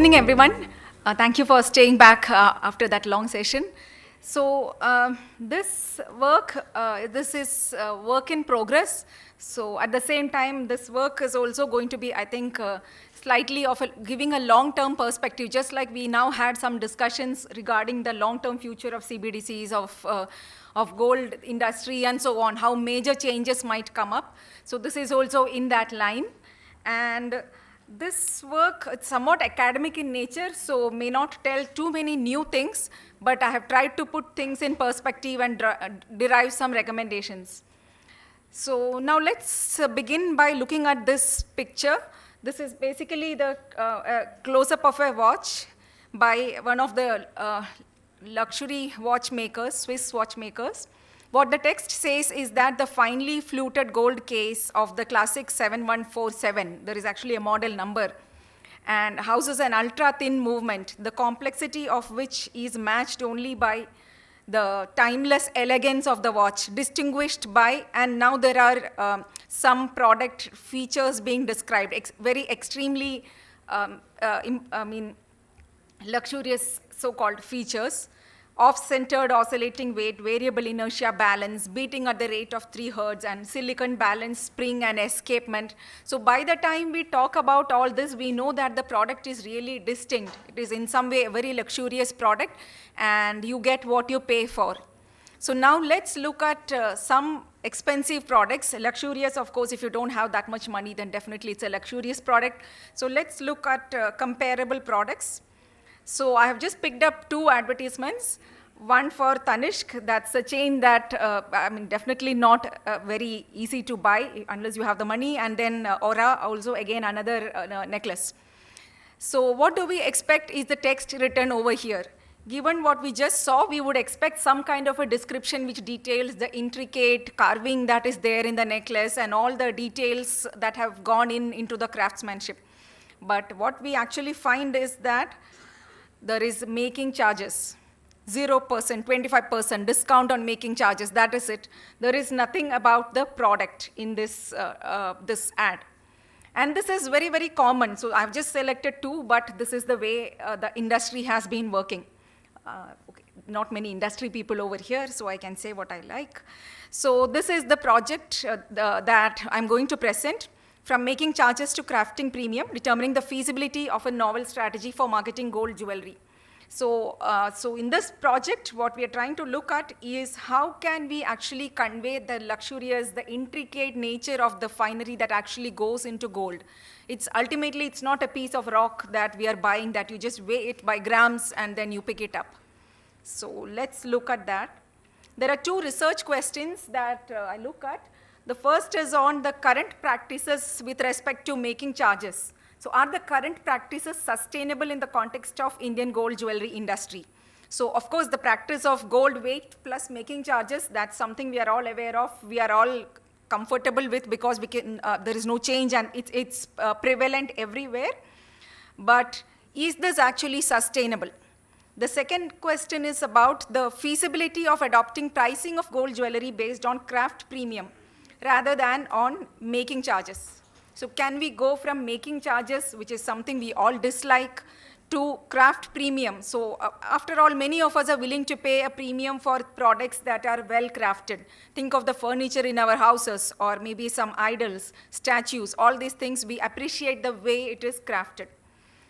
evening, everyone. Thank you for staying back after that long session. So this is work in progress. So at the same time, this work is also going to be, I think, slightly of giving a long-term perspective, just like we now had some discussions regarding the long-term future of CBDCs, of gold industry and so on, how major changes might come up. So this is also in that line. And this work, it's somewhat academic in nature, so may not tell too many new things, but I have tried to put things in perspective and derive some recommendations. So now let's begin by looking at this picture. This is basically the close-up of a watch by one of the luxury watchmakers, Swiss watchmakers. What the text says is that the finely fluted gold case of the classic 7147, there is actually a model number, and houses an ultra-thin movement, the complexity of which is matched only by the timeless elegance of the watch, distinguished by, and now there are some product features being described, very extremely, luxurious so-called features. Off-centered oscillating weight, variable inertia balance, beating at the rate of 3 hertz, and silicon balance spring and escapement. So by the time we talk about all this, we know that the product is really distinct. It is in some way a very luxurious product, and you get what you pay for. So now let's look at some expensive products. Luxurious, of course, if you don't have that much money, then definitely it's a luxurious product. So let's look at comparable products. So I have just picked up 2 advertisements. One for Tanishq, that's a chain that, definitely not very easy to buy unless you have the money. And then Aura, also again another necklace. So what do we expect is the text written over here. Given what we just saw, we would expect some kind of a description which details the intricate carving that is there in the necklace and all the details that have gone into the craftsmanship. But what we actually find is that there is making charges, 0%, 25% discount on making charges, that is it. There is nothing about the product in this, this ad. And this is very, very common. So I've just selected 2, but this is the way the industry has been working. Okay. Not many industry people over here, so I can say what I like. So this is the project that I'm going to present. From making charges to crafting premium, determining the feasibility of a novel strategy for marketing gold jewelry. So, so in this project, what we are trying to look at is how can we actually convey the luxurious, the intricate nature of the finery that actually goes into gold. It's ultimately, it's not a piece of rock that we are buying that you just weigh it by grams and then you pick it up. So let's look at that. There are 2 research questions that I look at. The first is on the current practices with respect to making charges. So are the current practices sustainable in the context of Indian gold jewelry industry? So of course, the practice of gold weight plus making charges, that's something we are all aware of. We are all comfortable with because we can, there is no change and it's prevalent everywhere. But is this actually sustainable? The second question is about the feasibility of adopting pricing of gold jewelry based on craft premium rather than on making charges. So can we go from making charges, which is something we all dislike, to craft premium? So after all, many of us are willing to pay a premium for products that are well crafted. Think of the furniture in our houses, or maybe some idols, statues, all these things, we appreciate the way it is crafted.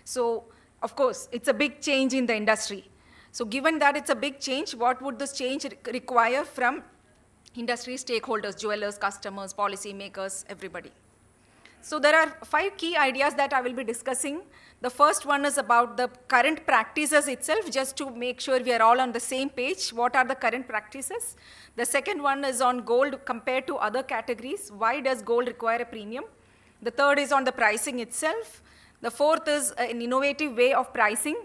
So of course, it's a big change in the industry. So given that it's a big change, what would this change require from industry stakeholders, jewelers, customers, policymakers, everybody? So there are 5 key ideas that I will be discussing. The first one is about the current practices itself, just to make sure we are all on the same page. What are the current practices? The second one is on gold compared to other categories. Why does gold require a premium? The third is on the pricing itself. The fourth is an innovative way of pricing.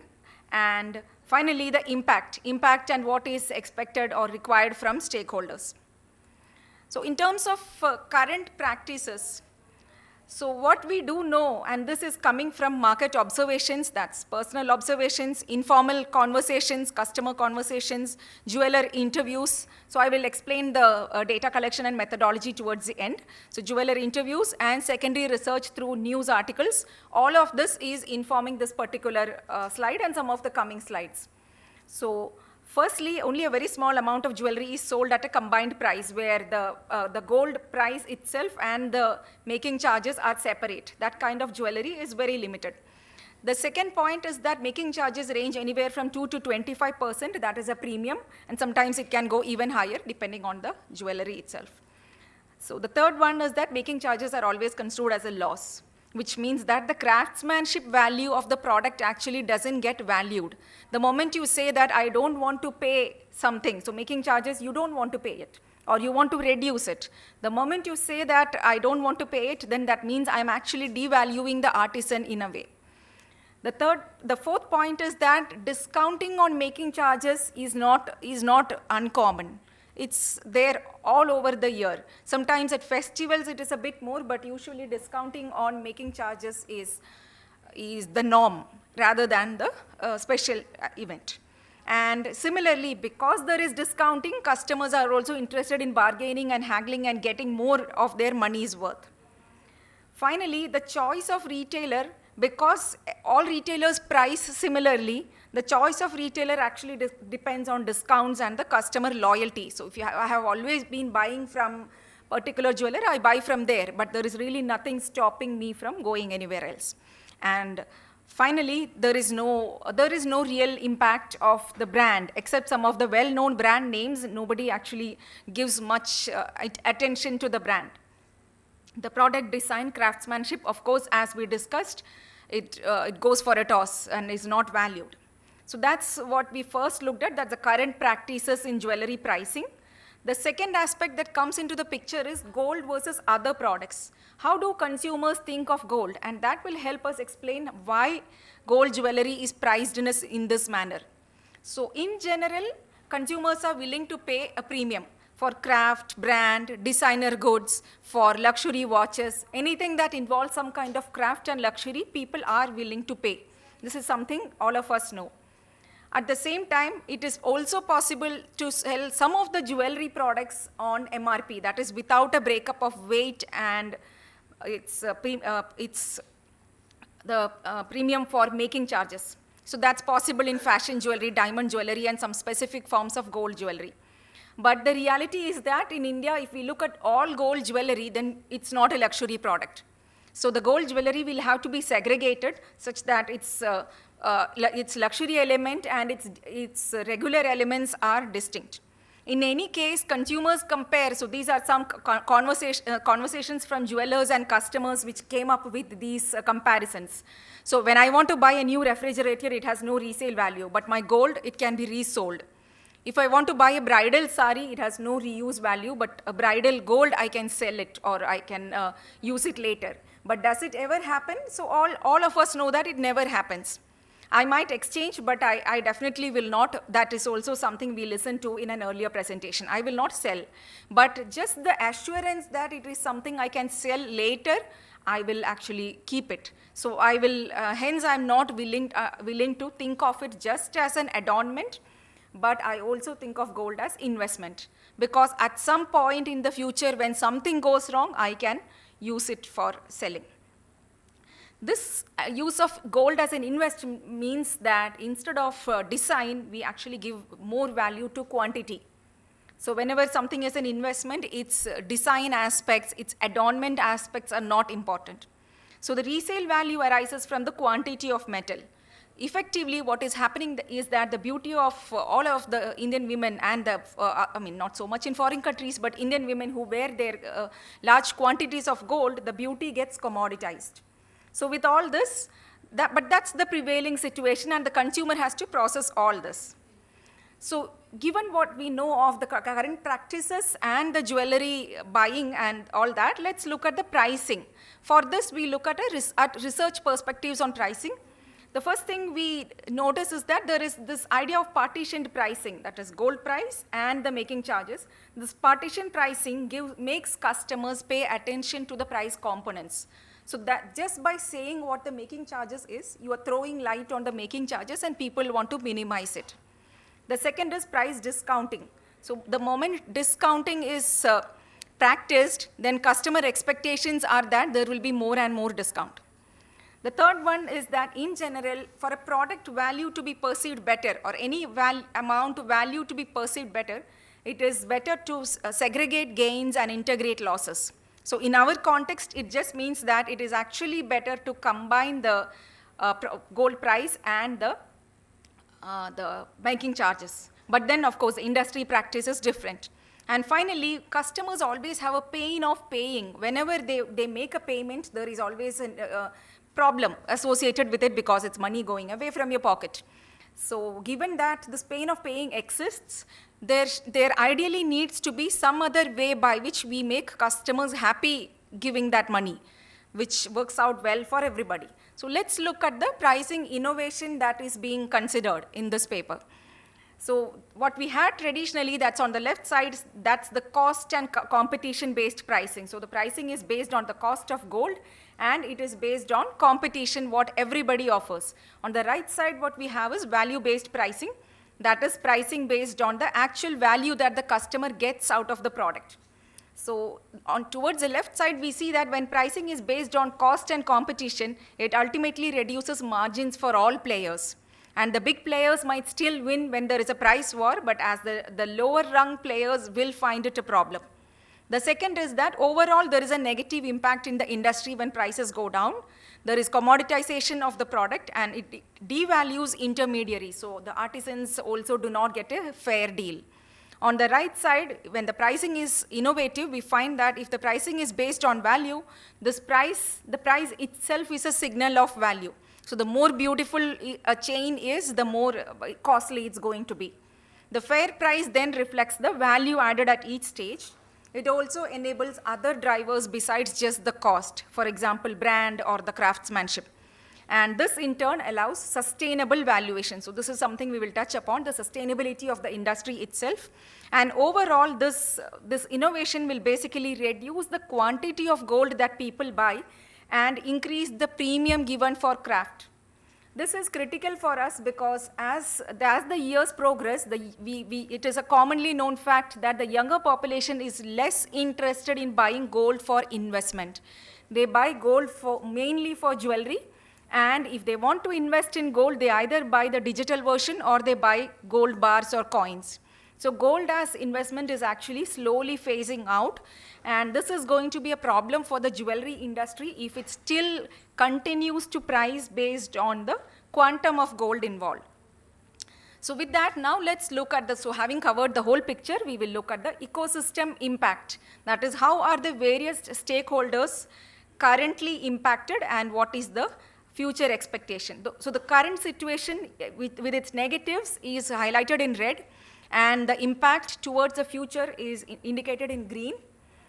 And finally, the impact and what is expected or required from stakeholders. So in terms of current practices, So what we do know, and this is coming from market observations, that's personal observations, informal conversations, customer conversations, jeweler interviews. So I will explain the data collection and methodology towards the end. So jeweler interviews and secondary research through news articles. All of this is informing this particular slide and some of the coming slides. So firstly, only a very small amount of jewelry is sold at a combined price where the gold price itself and the making charges are separate. That kind of jewelry is very limited. The second point is that making charges range anywhere from 2 to 25%, that is a premium, and sometimes it can go even higher depending on the jewelry itself. So the third one is that making charges are always construed as a loss, which means that the craftsmanship value of the product actually doesn't get valued. The moment you say that I don't want to pay something, so making charges, you don't want to pay it, or you want to reduce it. The moment you say that I don't want to pay it, then that means I'm actually devaluing the artisan in a way. The fourth point is that discounting on making charges is not uncommon. It's there all over the year. Sometimes at festivals it is a bit more, but usually discounting on making charges is the norm rather than the special event. And similarly, because there is discounting, customers are also interested in bargaining and haggling and getting more of their money's worth. Finally, the choice of retailer, because all retailers price similarly, the choice of retailer actually depends on discounts and the customer loyalty. So if I have always been buying from particular jeweler, I buy from there, but there is really nothing stopping me from going anywhere else. And finally, there is no real impact of the brand, except some of the well-known brand names. Nobody actually gives much attention to the brand. The product design, craftsmanship, of course, as we discussed, it goes for a toss and is not valued. So that's what we first looked at, that's the current practices in jewelry pricing. The second aspect that comes into the picture is gold versus other products. How do consumers think of gold? And that will help us explain why gold jewelry is priced in this manner. So in general, consumers are willing to pay a premium for craft, brand, designer goods, for luxury watches, anything that involves some kind of craft and luxury, people are willing to pay. This is something all of us know. At the same time, it is also possible to sell some of the jewelry products on MRP, that is without a breakup of weight and it's the premium for making charges. So that's possible in fashion jewelry, diamond jewelry, and some specific forms of gold jewelry. But the reality is that in India, if we look at all gold jewelry, then it's not a luxury product. So the gold jewelry will have to be segregated such that its luxury element and its regular elements are distinct. In any case, consumers compare, so these are some conversations from jewelers and customers which came up with these comparisons. So when I want to buy a new refrigerator, it has no resale value, but my gold, it can be resold. If I want to buy a bridal sari, it has no reuse value, but a bridal gold, I can sell it or I can use it later. But does it ever happen? So all of us know that it never happens. I might exchange, but I definitely will not. That is also something we listened to in an earlier presentation. I will not sell. But just the assurance that it is something I can sell later, I will actually keep it. So I will, hence I'm not willing to think of it just as an adornment, but I also think of gold as investment. Because at some point in the future, when something goes wrong, I can use it for selling. This use of gold as an investment means that instead of design, we actually give more value to quantity. So whenever something is an investment, its design aspects, its adornment aspects are not important. So the resale value arises from the quantity of metal. Effectively, what is happening is that the beauty of all of the Indian women and not so much in foreign countries, but Indian women who wear their large quantities of gold, the beauty gets commoditized. So with all this, but that's the prevailing situation and the consumer has to process all this. So given what we know of the current practices and the jewelry buying and all that, let's look at the pricing. For this, we look at research perspectives on pricing. The first thing we notice is that there is this idea of partitioned pricing, that is gold price and the making charges. This partition pricing makes customers pay attention to the price components. So that just by saying what the making charges is, you are throwing light on the making charges and people want to minimize it. The second is price discounting. So the moment discounting is practiced, then customer expectations are that there will be more and more discount. The third one is that in general, for a product value to be perceived better or any amount of value to be perceived better, it is better to segregate gains and integrate losses. So in our context, it just means that it is actually better to combine the gold price and the making charges. But then, of course, the industry practice is different. And finally, customers always have a pain of paying. Whenever they make a payment, there is always a problem associated with it because it's money going away from your pocket. So given that this pain of paying exists, there ideally needs to be some other way by which we make customers happy giving that money, which works out well for everybody. So let's look at the pricing innovation that is being considered in this paper. So what we had traditionally, that's on the left side, that's the cost and competition-based pricing. So the pricing is based on the cost of gold, and it is based on competition, what everybody offers. On the right side, what we have is value-based pricing. That is pricing based on the actual value that the customer gets out of the product. So towards the left side, we see that when pricing is based on cost and competition, it ultimately reduces margins for all players. And the big players might still win when there is a price war, but as the lower rung players will find it a problem. The second is that overall there is a negative impact in the industry when prices go down. There is commoditization of the product and it devalues intermediaries. So the artisans also do not get a fair deal. On the right side, when the pricing is innovative, we find that if the pricing is based on value, the price itself is a signal of value. So the more beautiful a chain is, the more costly it's going to be. The fair price then reflects the value added at each stage. It also enables other drivers besides just the cost, for example, brand or the craftsmanship. And this in turn allows sustainable valuation. So this is something we will touch upon, the sustainability of the industry itself. And overall, this innovation will basically reduce the quantity of gold that people buy and increase the premium given for craft. This is critical for us because as the years progress, it is a commonly known fact that the younger population is less interested in buying gold for investment. They buy gold mainly for jewelry, and if they want to invest in gold, they either buy the digital version or they buy gold bars or coins. So gold as investment is actually slowly phasing out, and this is going to be a problem for the jewelry industry if it still continues to price based on the quantum of gold involved. So with that, now let's look at so having covered the whole picture, we will look at the ecosystem impact. That is, how are the various stakeholders currently impacted and what is the future expectation. So the current situation with its negatives is highlighted in red, and the impact towards the future is indicated in green.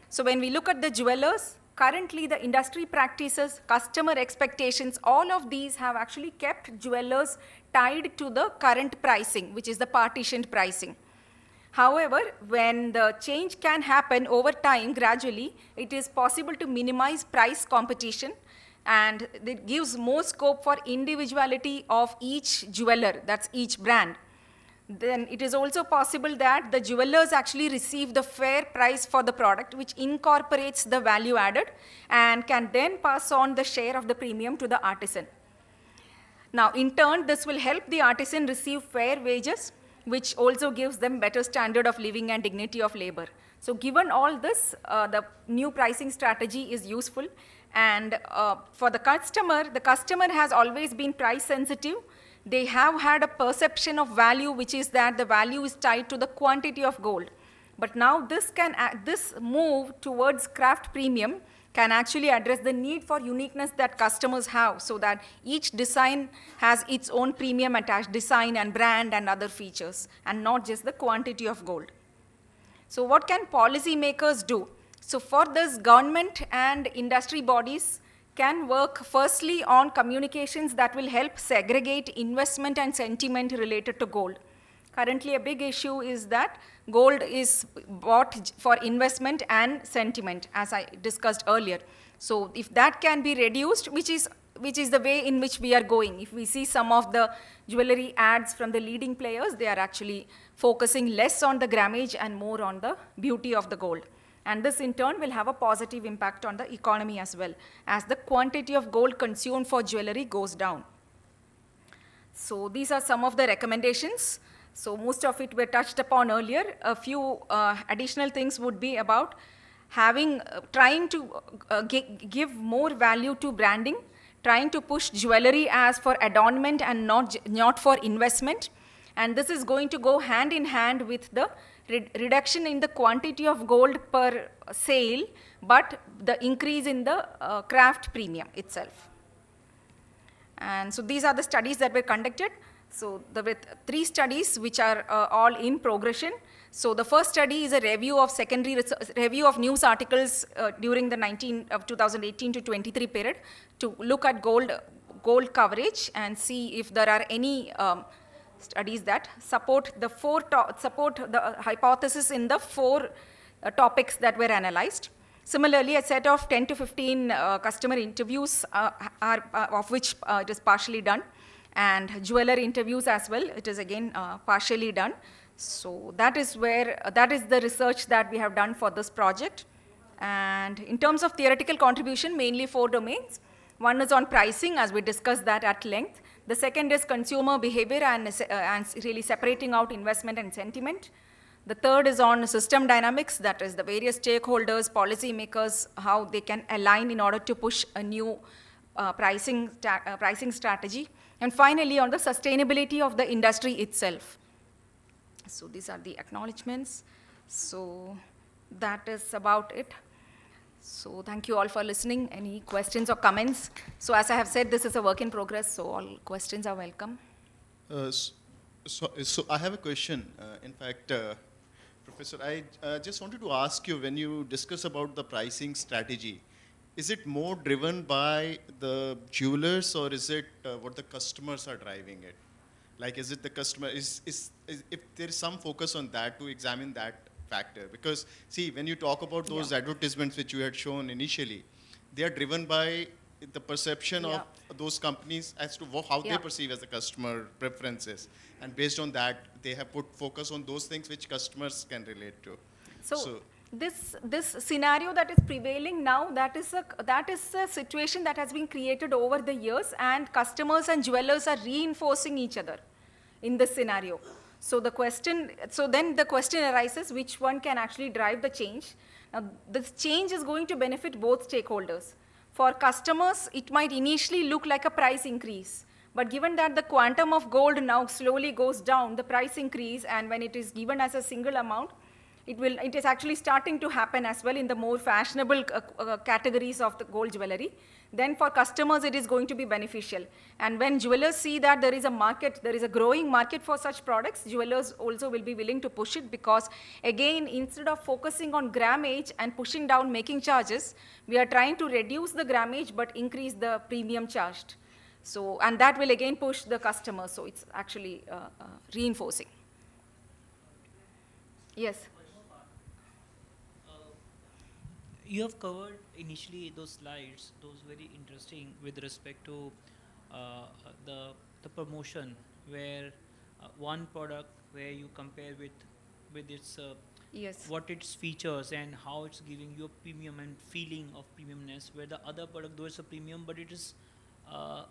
So when we look at the jewelers, currently the industry practices, customer expectations, all of these have actually kept jewelers tied to the current pricing, which is the partitioned pricing. However, when the change can happen over time gradually, it is possible to minimize price competition, and it gives more scope for individuality of each jeweler, that's each brand. Then it is also possible that the jewelers actually receive the fair price for the product, which incorporates the value added and can then pass on the share of the premium to the artisan. Now, in turn, this will help the artisan receive fair wages, which also gives them better standard of living and dignity of labor. So given all this, the new pricing strategy is useful. And for the customer has always been price sensitive. They have had a perception of value, which is that the value is tied to the quantity of gold. But now this move towards craft premium can actually address the need for uniqueness that customers have, so that each design has its own premium attached design and brand and other features, and not just the quantity of gold. So what can policymakers do? So for this, government and industry bodies can work firstly on communications that will help segregate investment and sentiment related to gold. Currently, a big issue is that gold is bought for investment and sentiment, as I discussed earlier. So if that can be reduced, which is the way in which we are going. If we see some of the jewelry ads from the leading players, they are actually focusing less on the grammage and more on the beauty of the gold. And this in turn will have a positive impact on the economy as well, as the quantity of gold consumed for jewelry goes down. So these are some of the recommendations. So most of it were touched upon earlier. A few additional things would be about trying to give more value to branding, trying to push jewelry as for adornment and not for investment. And this is going to go hand in hand with the reduction in the quantity of gold per sale, but the increase in the craft premium itself. And so these are the studies that were conducted. So with 3 studies which are all in progression. So the first study is a review of news articles during the 2018 to 23 period to look at gold coverage and see if there are any studies that support the hypothesis in the 4 topics that were analyzed. Similarly, a set of 10 to 15 customer interviews of which it is partially done, and jeweler interviews as well, it is again partially done. So that is the research that we have done for this project. And in terms of theoretical contribution, mainly 4 domains. One is on pricing, as we discussed that at length. The second is consumer behavior and really separating out investment and sentiment. The third is on system dynamics, that is the various stakeholders, policy makers, how they can align in order to push a new pricing strategy. And finally, on the sustainability of the industry itself. So these are the acknowledgements. So that is about it. So thank you all for listening. Any questions or comments? So as I have said, this is a work in progress, so all questions are welcome. So I have a question. In fact, Professor, I just wanted to ask you, when you discuss about the pricing strategy, is it more driven by the jewelers, or is it what the customers are driving it? Like, is it the customer, if there is some focus on that, to examine that factor? Because see, when you talk about those advertisements which you had shown initially, they are driven by the perception of those companies as to how they perceive as the customer preferences. And based on that, they have put focus on those things which customers can relate to. So this scenario that is prevailing now, that is a situation that has been created over the years, and customers and jewelers are reinforcing each other in this scenario. So then the question arises, which one can actually drive the change? Now, this change is going to benefit both stakeholders. For customers, it might initially look like a price increase, but given that the quantum of gold now slowly goes down, the price increase, and when it is given as a single amount, it is actually starting to happen as well in the more fashionable categories of the gold jewelry. Then for customers, it is going to be beneficial. And when jewelers see that there is a market, there is a growing market for such products, jewelers also will be willing to push it, because again, instead of focusing on grammage and pushing down making charges, we are trying to reduce the grammage but increase the premium charged. So, and that will again push the customer. So it's actually reinforcing. Yes. You have covered initially those slides, those very interesting with respect to the promotion, where one product where you compare with its what its features and how it's giving you a premium and feeling of premiumness, where the other product, though it's a premium, but it is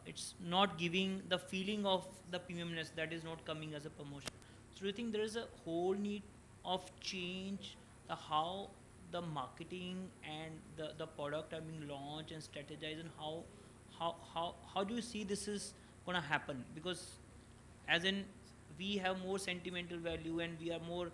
it's not giving the feeling of the premiumness, that is not coming as a promotion. So do you think there is a whole need of change, how the marketing and the product are being launched and strategized, and how do you see this is going to happen? Because as in, we have more sentimental value and we are more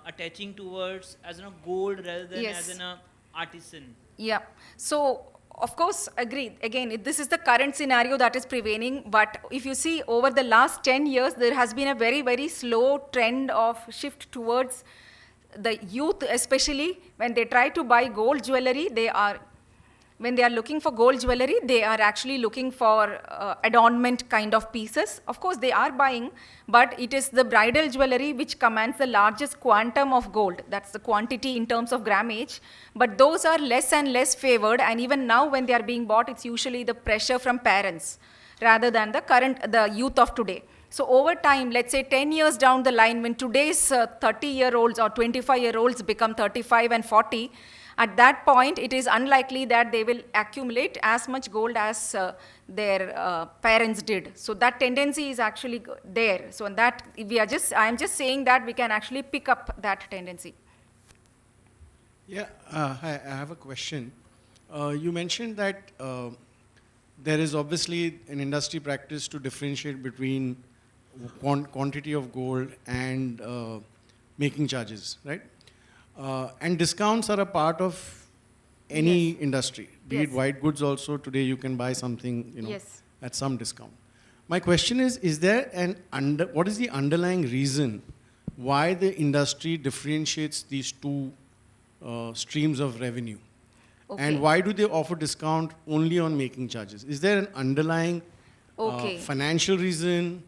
attaching towards as a gold rather than as an artisan. Yeah. So of course, agreed. Again, this is the current scenario that is prevailing. But if you see over the last 10 years, there has been a very, very slow trend of shift towards the youth, especially when they try to buy gold jewelry, they are When they are looking for gold jewelry, they are actually looking for adornment kind of pieces. Of course, they are buying, but it is the bridal jewelry which commands the largest quantum of gold. That's the quantity in terms of grammage. But those are less and less favored, and even now when they are being bought, it's usually the pressure from parents rather than the youth of today. So over time, let's say 10 years down the line, when today's 30-year-olds or 25-year-olds become 35 and 40, at that point, it is unlikely that they will accumulate as much gold as their parents did. So that tendency is actually there. So that I'm just saying that we can actually pick up that tendency. Yeah, hi, I have a question. You mentioned that there is obviously an industry practice to differentiate between quantity of gold and making charges, right? And discounts are a part of any industry, be it white goods also. Today you can buy something, at some discount. My question is there what is the underlying reason why the industry differentiates these two streams of revenue? Okay. And why do they offer discount only on making charges? Is there an underlying financial reason,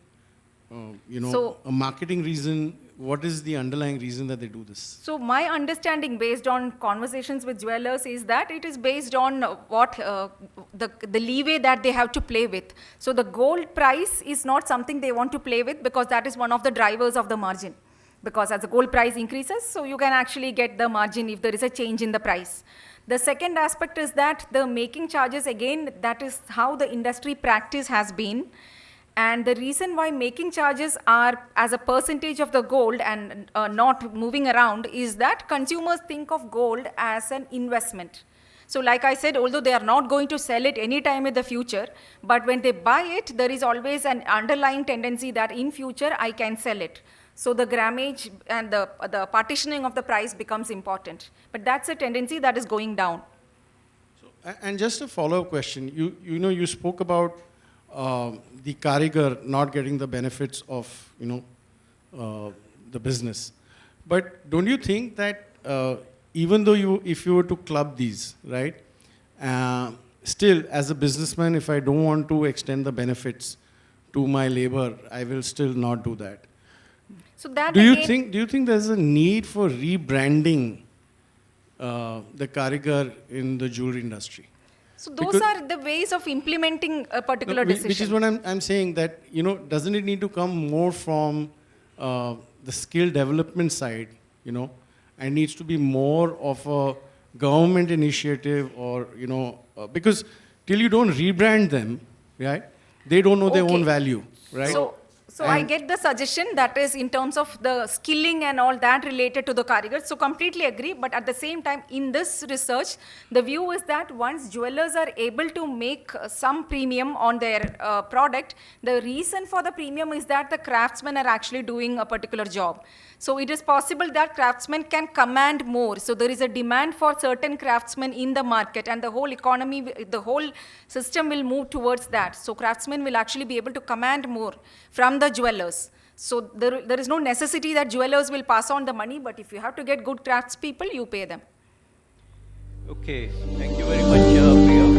a marketing reason? What is the underlying reason that they do this? So my understanding based on conversations with jewelers is that it is based on what the leeway that they have to play with. So the gold price is not something they want to play with because that is one of the drivers of the margin. Because as the gold price increases, so you can actually get the margin if there is a change in the price. The second aspect is that the making charges, again, that is how the industry practice has been. And the reason why making charges are as a percentage of the gold and not moving around is that consumers think of gold as an investment. So like I said, although they are not going to sell it anytime in the future, but when they buy it, there is always an underlying tendency that in future I can sell it. So the grammage and the partitioning of the price becomes important. But that's a tendency that is going down. So, and just a follow-up question. You spoke about the karigar not getting the benefits of the business, but don't you think that even though if you were to club these, right, still as a businessman, if I don't want to extend the benefits to my labor, I will still not do that. So that do you think there's a need for rebranding the karigar in the jewelry industry? So those are the ways of implementing a particular decision. Which is what I'm saying, that, doesn't it need to come more from the skill development side, and needs to be more of a government initiative or, because till you don't rebrand them, right, they don't know their own value, right? So I get the suggestion that is in terms of the skilling and all that related to the karigars. So completely agree. But at the same time, in this research, the view is that once jewelers are able to make some premium on their product, the reason for the premium is that the craftsmen are actually doing a particular job. So it is possible that craftsmen can command more. So there is a demand for certain craftsmen in the market, and the whole economy, the whole system will move towards that. So craftsmen will actually be able to command more from the jewelers. So there is no necessity that jewelers will pass on the money, but if you have to get good craftspeople, you pay them. Okay, thank you very much, Priya.